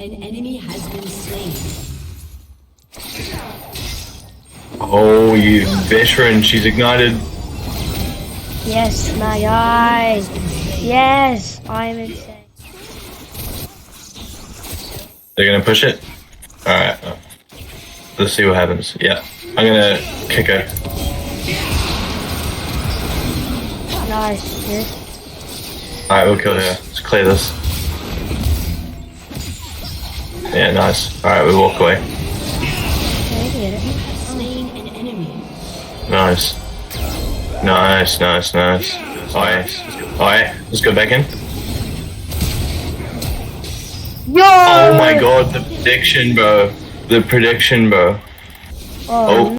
An enemy has been slain. Oh, you veteran, she's ignited. Yes, my eyes. Yes, I'm insane. They're gonna push it? Alright. Let's see what happens. Yeah. I'm gonna kick her. Nice, dude. Alright, we'll kill her. Let's clear this. Yeah, nice. Alright, we walk away. Okay, get it. Slain an enemy. Nice. Nice, nice, nice. Alright. Alright, let's go back in. Yo! Oh my god, the prediction, bro. The prediction, bro. Oh, Oh.